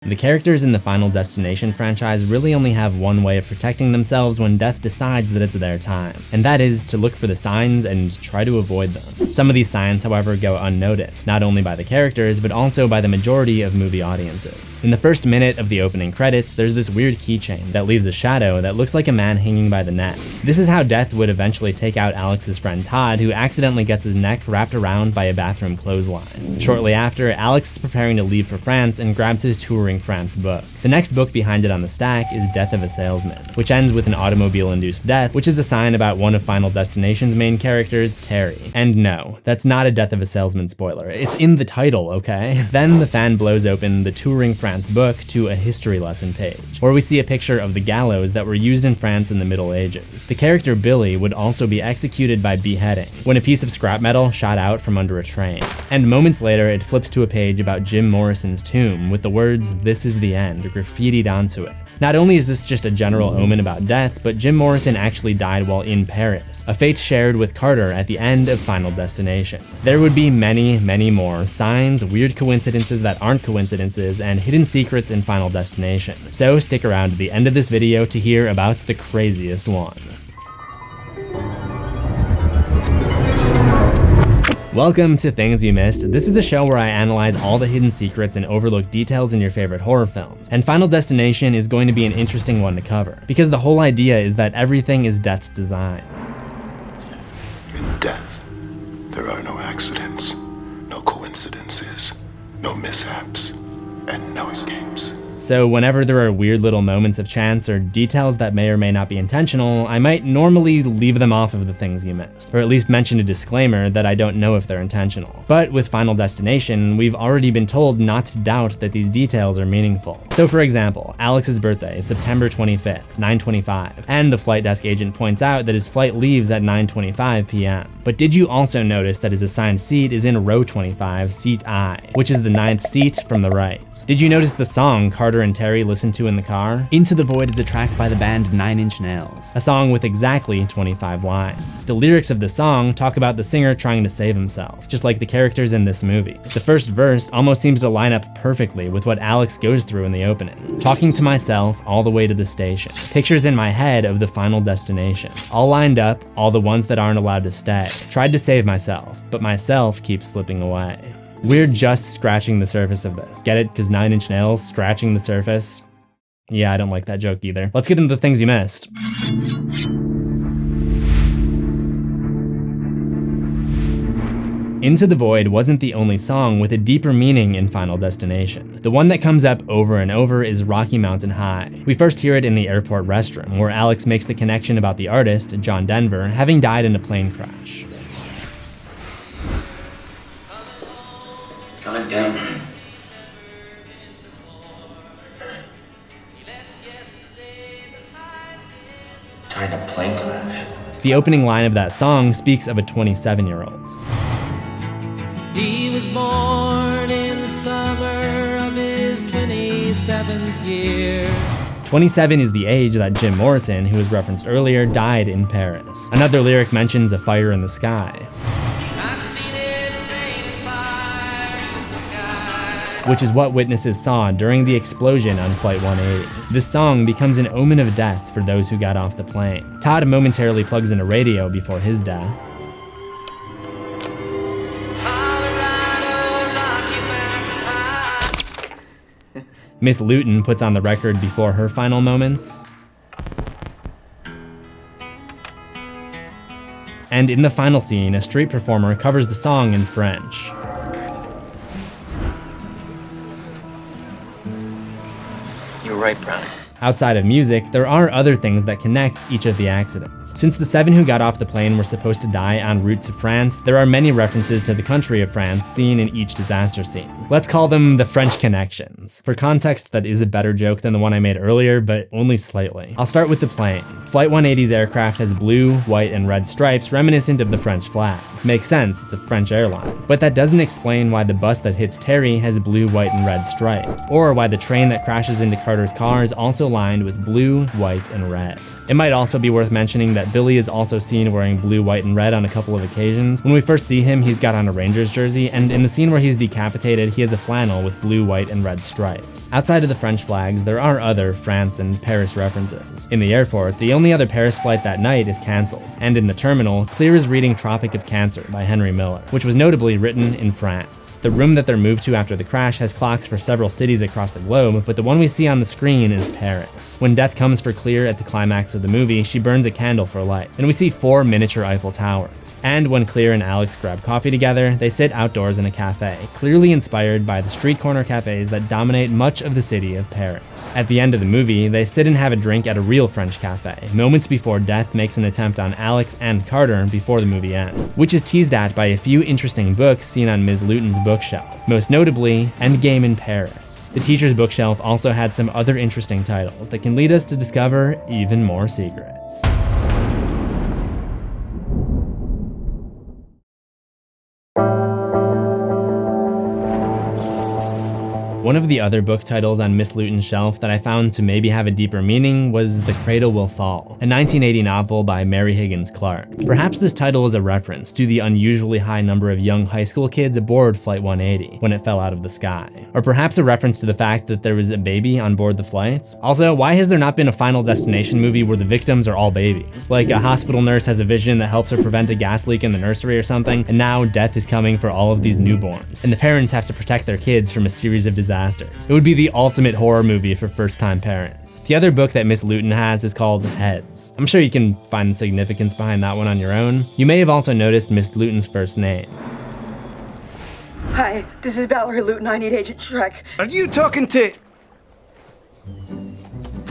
The characters in the Final Destination franchise really only have one way of protecting themselves when death decides that it's their time, and that is to look for the signs and try to avoid them. Some of these signs, however, go unnoticed, not only by the characters, but also by the majority of movie audiences. In the first minute of the opening credits, there's this weird keychain that leaves a shadow that looks like a man hanging by the neck. This is how death would eventually take out Alex's friend Todd, who accidentally gets his neck wrapped around by a bathroom clothesline. Shortly after, Alex is preparing to leave for France and grabs his touring France book. The next book behind it on the stack is Death of a Salesman, which ends with an automobile-induced death, which is a sign about one of Final Destination's main characters, Terry. And no, that's not a Death of a Salesman spoiler. It's in the title, okay? Then the fan blows open the Touring France book to a history lesson page, where we see a picture of the gallows that were used in France in the Middle Ages. The character Billy would also be executed by beheading, when a piece of scrap metal shot out from under a train. And moments later, it flips to a page about Jim Morrison's tomb with the words, "This is the end," graffitied onto it. Not only is this just a general omen about death, but Jim Morrison actually died while in Paris, a fate shared with Carter at the end of Final Destination. There would be many, many more signs, weird coincidences that aren't coincidences, and hidden secrets in Final Destination. So stick around to the end of this video to hear about the craziest one. Welcome to Things You Missed. This is a show where I analyze all the hidden secrets and overlooked details in your favorite horror films. And Final Destination is going to be an interesting one to cover, because the whole idea is that everything is death's design. In death, there are no accidents, no coincidences, no mishaps, and no escapes. So whenever there are weird little moments of chance or details that may or may not be intentional, I might normally leave them off of the Things You Missed, or at least mention a disclaimer that I don't know if they're intentional. But with Final Destination, we've already been told not to doubt that these details are meaningful. So for example, Alex's birthday is September 25th, 9:25, and the flight desk agent points out that his flight leaves at 9:25 p.m. But did you also notice that his assigned seat is in row 25, seat I, which is the 9th seat from the right? Did you notice the song Carter and Terry listen to in the car? Into the Void is a track by the band 9 Inch Nails, a song with exactly 25 lines. The lyrics of the song talk about the singer trying to save himself, just like the characters in this movie. The first verse almost seems to line up perfectly with what Alex goes through in the opening. Talking to myself all the way to the station. Pictures in my head of the Final Destination. All lined up, all the ones that aren't allowed to stay. Tried to save myself, but myself keeps slipping away. We're just scratching the surface of this. Get it? Because 9 Inch Nails, scratching the surface. Yeah, I don't like that joke either. Let's get into the things you missed. Into the Void wasn't the only song with a deeper meaning in Final Destination. The one that comes up over and over is Rocky Mountain High. We first hear it in the airport restroom, where Alex makes the connection about the artist, John Denver, having died in a plane crash. God damn it. Died in a plane crash. The opening line of that song speaks of a 27-year-old. He was born in the summer of his 27th year. 27 is the age that Jim Morrison, who was referenced earlier, died in Paris. Another lyric mentions a fire in the sky, which is what witnesses saw during the explosion on Flight 180. This song becomes an omen of death for those who got off the plane. Todd momentarily plugs in a radio before his death. Miss Luton puts on the record before her final moments. And in the final scene, a street performer covers the song in French. You're right, Brownie. Outside of music, there are other things that connect each of the accidents. Since the 7 who got off the plane were supposed to die en route to France, there are many references to the country of France seen in each disaster scene. Let's call them the French connections. For context, that is a better joke than the one I made earlier, but only slightly. I'll start with the plane. Flight 180's aircraft has blue, white, and red stripes reminiscent of the French flag. Makes sense, it's a French airline. But that doesn't explain why the bus that hits Terry has blue, white, and red stripes, or why the train that crashes into Carter's car is also lined with blue, white, and red. It might also be worth mentioning that Billy is also seen wearing blue, white, and red on a couple of occasions. When we first see him, he's got on a Rangers jersey, and in the scene where he's decapitated, he has a flannel with blue, white, and red stripes. Outside of the French flags, there are other France and Paris references. In the airport, the only other Paris flight that night is cancelled, and in the terminal, Clear is reading Tropic of Cancer by Henry Miller, which was notably written in France. The room that they're moved to after the crash has clocks for several cities across the globe, but the one we see on the screen is Paris. When death comes for Clear at the climax of the movie, she burns a candle for light, and we see 4 miniature Eiffel Towers. And when Clear and Alex grab coffee together, they sit outdoors in a cafe, clearly inspired by the street corner cafes that dominate much of the city of Paris. At the end of the movie, they sit and have a drink at a real French cafe, moments before death makes an attempt on Alex and Carter before the movie ends, which is teased at by a few interesting books seen on Ms. Luton's bookshelf, most notably Endgame in Paris. The teacher's bookshelf also had some other interesting titles that can lead us to discover even more secrets. One of the other book titles on Miss Luton's shelf that I found to maybe have a deeper meaning was The Cradle Will Fall, a 1980 novel by Mary Higgins Clark. Perhaps this title is a reference to the unusually high number of young high school kids aboard Flight 180 when it fell out of the sky. Or perhaps a reference to the fact that there was a baby on board the flights. Also, why has there not been a Final Destination movie where the victims are all babies? Like a hospital nurse has a vision that helps her prevent a gas leak in the nursery or something, and now death is coming for all of these newborns, and the parents have to protect their kids from a series of disasters. It would be the ultimate horror movie for first-time parents. The other book that Miss Luton has is called Heads. I'm sure you can find the significance behind that one on your own. You may have also noticed Miss Luton's first name. Hi, this is Valerie Luton. I need Agent Shrek. Are you talking to...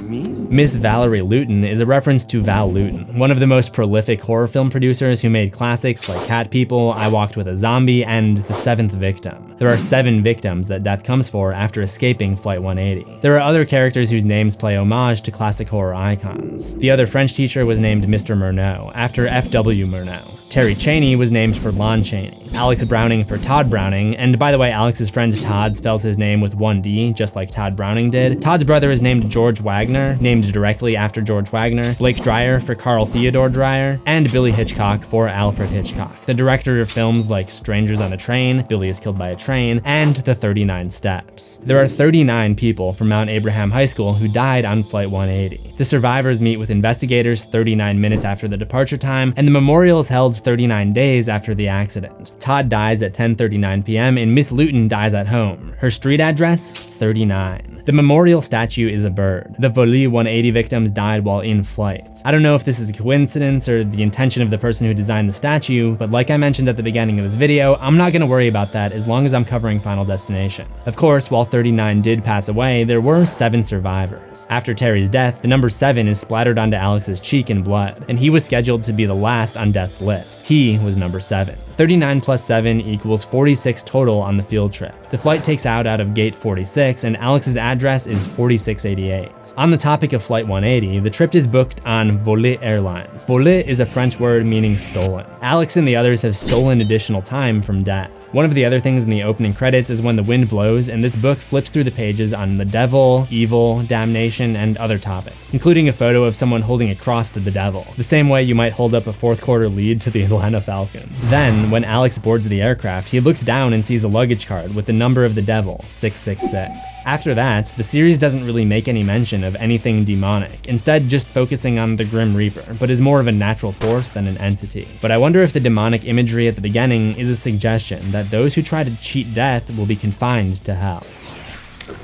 Miss Valerie Luton is a reference to Val Luton, one of the most prolific horror film producers who made classics like Cat People, I Walked with a Zombie, and The Seventh Victim. There are 7 victims that death comes for after escaping Flight 180. There are other characters whose names play homage to classic horror icons. The other French teacher was named Mr. Murnau, after F.W. Murnau. Terry Chaney was named for Lon Chaney, Alex Browning for Todd Browning, and by the way, Alex's friend Todd spells his name with 1 D, just like Todd Browning did. Todd's brother is named George Wagner, named directly after George Wagner, Blake Dreyer for Carl Theodore Dreyer, and Billy Hitchcock for Alfred Hitchcock, the director of films like Strangers on a Train, Billy is Killed by a Train, and The 39 Steps. There are 39 people from Mount Abraham High School who died on Flight 180. The survivors meet with investigators 39 minutes after the departure time, and the memorial is held 39 days after the accident. Todd dies at 10:39 p.m. and Miss Luton dies at home. Her street address, 39. The memorial statue is a bird. The Volley 180 victims died while in flight. I don't know if this is a coincidence or the intention of the person who designed the statue, but like I mentioned at the beginning of this video, I'm not gonna worry about that as long as I'm covering Final Destination. Of course, while 39 did pass away, there were 7 survivors. After Terry's death, the number 7 is splattered onto Alex's cheek in blood, and he was scheduled to be the last on death's list. He was number 7. 39 plus 7 equals 46 total on the field trip. The flight takes out of gate 46, and Alex's address is 4688. On the topic of Flight 180, the trip is booked on Volet Airlines. Volet is a French word meaning stolen. Alex and the others have stolen additional time from death. One of the other things in the opening credits is when the wind blows, and this book flips through the pages on the devil, evil, damnation, and other topics, including a photo of someone holding a cross to the devil, the same way you might hold up a 4th quarter lead to the Atlanta Falcons. Then, when Alex boards the aircraft, he looks down and sees a luggage card with the number of the devil, 666. After that, the series doesn't really make any mention of anything demonic, instead just focusing on the Grim Reaper, but is more of a natural force than an entity. But I wonder if the demonic imagery at the beginning is a suggestion that those who try to cheat death will be confined to hell.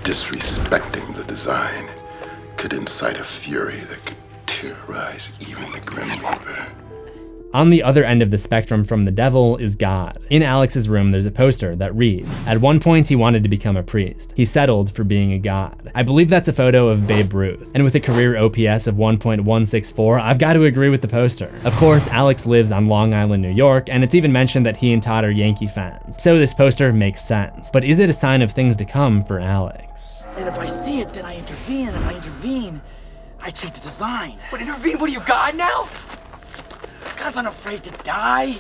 Disrespecting the design could incite a fury that could terrorize even the Grim Reaper. On the other end of the spectrum from the devil is God. In Alex's room, there's a poster that reads, at one point he wanted to become a priest. He settled for being a god. I believe that's a photo of Babe Ruth. And with a career OPS of 1.164, I've got to agree with the poster. Of course, Alex lives on Long Island, New York, and it's even mentioned that he and Todd are Yankee fans. So this poster makes sense. But is it a sign of things to come for Alex? And if I see it, then I intervene. If I intervene, I cheat the design. What, intervene? What are you, God now? God's unafraid to die.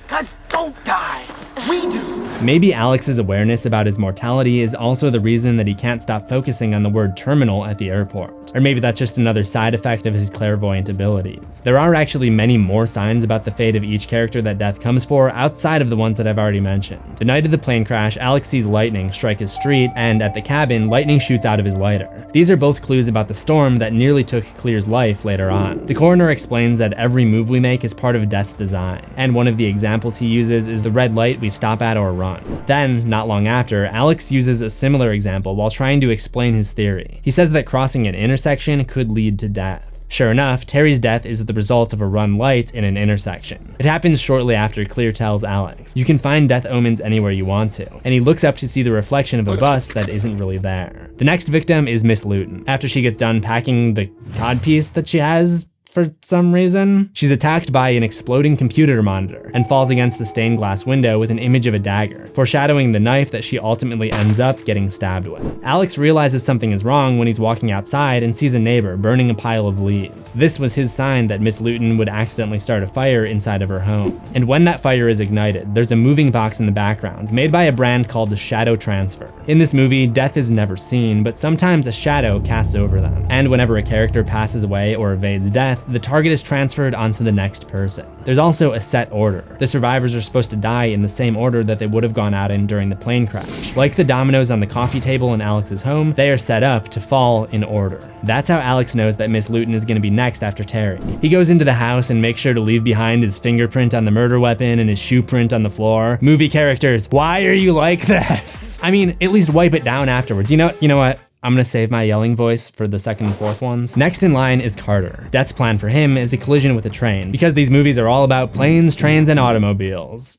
Gods don't die. We do. Maybe Alex's awareness about his mortality is also the reason that he can't stop focusing on the word terminal at the airport. Or maybe that's just another side effect of his clairvoyant abilities. There are actually many more signs about the fate of each character that death comes for outside of the ones that I've already mentioned. The night of the plane crash, Alex sees lightning strike his street, and at the cabin, lightning shoots out of his lighter. These are both clues about the storm that nearly took Clear's life later on. The coroner explains that every move we make is part of death's design, and one of the examples he uses is the red light we stop at or run. Then, not long after, Alex uses a similar example while trying to explain his theory. He says that crossing an intersection could lead to death. Sure enough, Terry's death is the result of a run light in an intersection. It happens shortly after Clear tells Alex, "You can find death omens anywhere you want to," and he looks up to see the reflection of a bus that isn't really there. The next victim is Miss Luton. After she gets done packing the codpiece that she has, for some reason, she's attacked by an exploding computer monitor and falls against the stained glass window with an image of a dagger, foreshadowing the knife that she ultimately ends up getting stabbed with. Alex realizes something is wrong when he's walking outside and sees a neighbor burning a pile of leaves. This was his sign that Miss Luton would accidentally start a fire inside of her home. And when that fire is ignited, there's a moving box in the background made by a brand called the Shadow Transfer. In this movie, death is never seen, but sometimes a shadow casts over them. And whenever a character passes away or evades death, the target is transferred onto the next person. There's also a set order. The survivors are supposed to die in the same order that they would have gone out in during the plane crash. Like the dominoes on the coffee table in Alex's home, they are set up to fall in order. That's how Alex knows that Miss Luton is going to be next after Terry. He goes into the house and makes sure to leave behind his fingerprint on the murder weapon and his shoe print on the floor. Movie characters, why are you like this? I mean, at least wipe it down afterwards. You know what? I'm gonna save my yelling voice for the second and fourth ones. Next in line is Carter. Death's plan for him is a collision with a train, because these movies are all about planes, trains, and automobiles.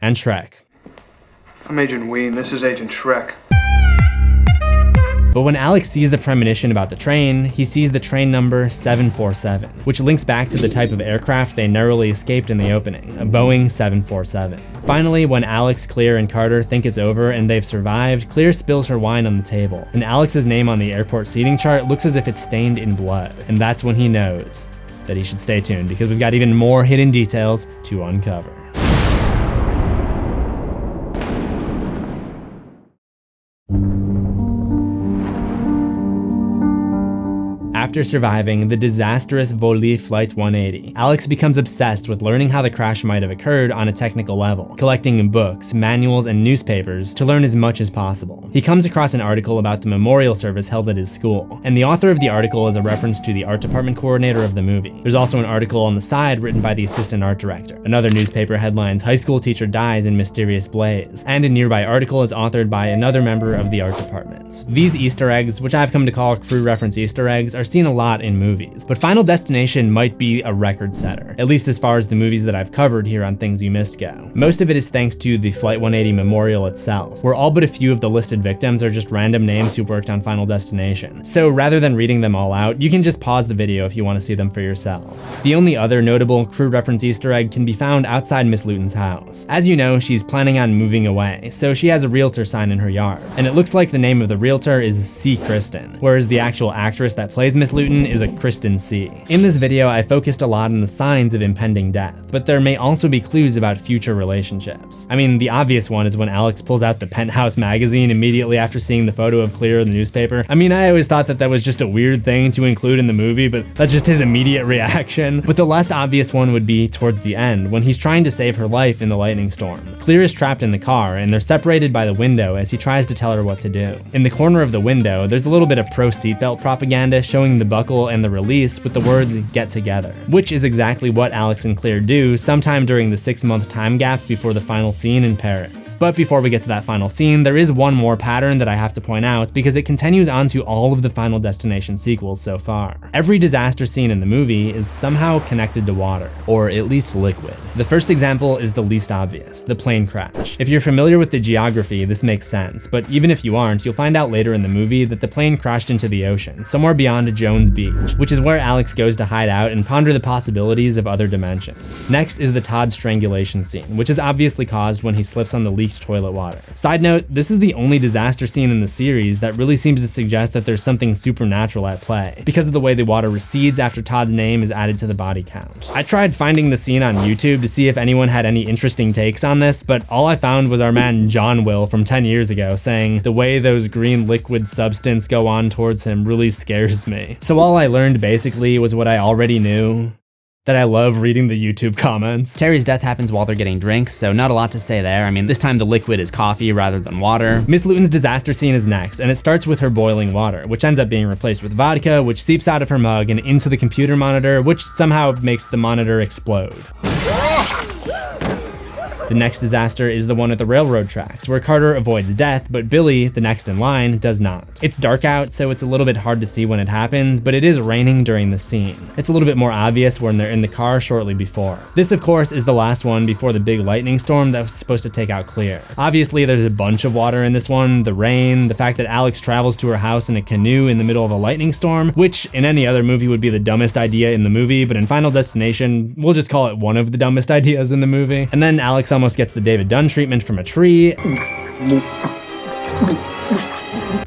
And Shrek. I'm Agent Ween, this is Agent Shrek. But when Alex sees the premonition about the train, he sees the train number 747, which links back to the type of aircraft they narrowly escaped in the opening, a Boeing 747. Finally, when Alex, Clear, and Carter think it's over and they've survived, Clear spills her wine on the table, and Alex's name on the airport seating chart looks as if it's stained in blood. And that's when he knows that he should stay tuned, because we've got even more hidden details to uncover. After surviving the disastrous Voli Flight 180, Alex becomes obsessed with learning how the crash might have occurred on a technical level, collecting books, manuals, and newspapers to learn as much as possible. He comes across an article about the memorial service held at his school, and the author of the article is a reference to the art department coordinator of the movie. There's also an article on the side written by the assistant art director. Another newspaper headlines, "High school teacher dies in mysterious blaze," and a nearby article is authored by another member of the art department. These Easter eggs, which I've come to call crew reference Easter eggs, are seen a lot in movies, but Final Destination might be a record setter, at least as far as the movies that I've covered here on Things You Missed go. Most of it is thanks to the Flight 180 memorial itself, where all but a few of the listed victims are just random names who worked on Final Destination. So rather than reading them all out, you can just pause the video if you want to see them for yourself. The only other notable crew reference Easter egg can be found outside Miss Luton's house. As you know, she's planning on moving away, so she has a realtor sign in her yard, and it looks like the name of the realtor is C. Kristen, whereas the actual actress that plays Miss Luton is a Kristen C. In this video, I focused a lot on the signs of impending death, but there may also be clues about future relationships. I mean, the obvious one is when Alex pulls out the Penthouse magazine immediately after seeing the photo of Clear in the newspaper. I mean, I always thought that was just a weird thing to include in the movie, but that's just his immediate reaction. But the less obvious one would be towards the end, when he's trying to save her life in the lightning storm. Clear is trapped in the car, and they're separated by the window as he tries to tell her what to do. In the corner of the window, there's a little bit of pro seatbelt propaganda showing the buckle and the release with the words "get together," which is exactly what Alex and Clear do sometime during the 6-month time gap before the final scene in Paris. But before we get to that final scene, there is one more pattern that I have to point out because it continues on to all of the Final Destination sequels so far. Every disaster scene in the movie is somehow connected to water, or at least liquid. The first example is the least obvious, the plane crash. If you're familiar with the geography, this makes sense, but even if you aren't, you'll find out later in the movie that the plane crashed into the ocean, somewhere beyond Jones Beach, which is where Alex goes to hide out and ponder the possibilities of other dimensions. Next is the Todd strangulation scene, which is obviously caused when he slips on the leaked toilet water. Side note, this is the only disaster scene in the series that really seems to suggest that there's something supernatural at play, because of the way the water recedes after Todd's name is added to the body count. I tried finding the scene on YouTube to see if anyone had any interesting takes on this, but all I found was our man John Will from 10 years ago saying, the way those green liquid substance go on towards him really scares me. So all I learned basically was what I already knew, that I love reading the YouTube comments. Terry's death happens while they're getting drinks, so not a lot to say there. I mean, this time the liquid is coffee rather than water. Miss Luton's disaster scene is next, and it starts with her boiling water, which ends up being replaced with vodka, which seeps out of her mug and into the computer monitor, which somehow makes the monitor explode. The next disaster is the one at the railroad tracks, where Carter avoids death, but Billy, the next in line, does not. It's dark out, so it's a little bit hard to see when it happens, but it is raining during the scene. It's a little bit more obvious when they're in the car shortly before. This, of course, is the last one before the big lightning storm that was supposed to take out Clear. Obviously, there's a bunch of water in this one, the rain, the fact that Alex travels to her house in a canoe in the middle of a lightning storm, which in any other movie would be the dumbest idea in the movie, but in Final Destination, we'll just call it one of the dumbest ideas in the movie. And then Alex almost gets the David Dunn treatment from a tree.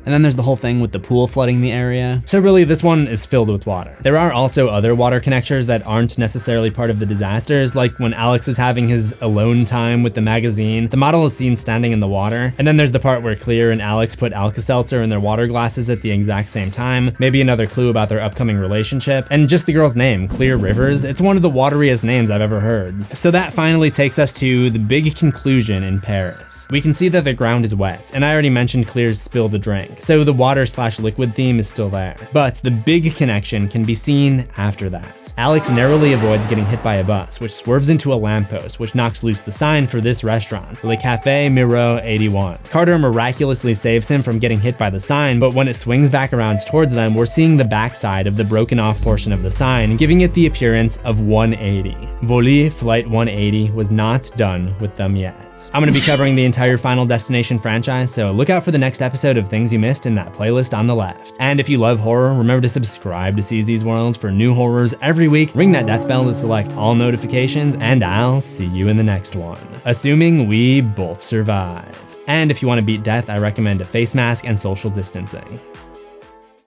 And then there's the whole thing with the pool flooding the area. So really, this one is filled with water. There are also other water connectors that aren't necessarily part of the disasters, like when Alex is having his alone time with the magazine, the model is seen standing in the water. And then there's the part where Clear and Alex put Alka-Seltzer in their water glasses at the exact same time, maybe another clue about their upcoming relationship. And just the girl's name, Clear Rivers, it's one of the wateriest names I've ever heard. So that finally takes us to the big conclusion in Paris. We can see that the ground is wet, and I already mentioned Clear's spill the drink. So the water/liquid theme is still there. But the big connection can be seen after that. Alex narrowly avoids getting hit by a bus, which swerves into a lamppost, which knocks loose the sign for this restaurant, Le Café Miro 81. Carter miraculously saves him from getting hit by the sign, but when it swings back around towards them, we're seeing the backside of the broken off portion of the sign, giving it the appearance of 180. Volley Flight 180 was not done with them yet. I'm going to be covering the entire Final Destination franchise, so look out for the next episode of Things You Missed in that playlist on the left. And if you love horror, remember to subscribe to CZsWorld for new horrors every week. Ring that death bell to select all notifications, and I'll see you in the next one. Assuming we both survive. And if you want to beat death, I recommend a face mask and social distancing.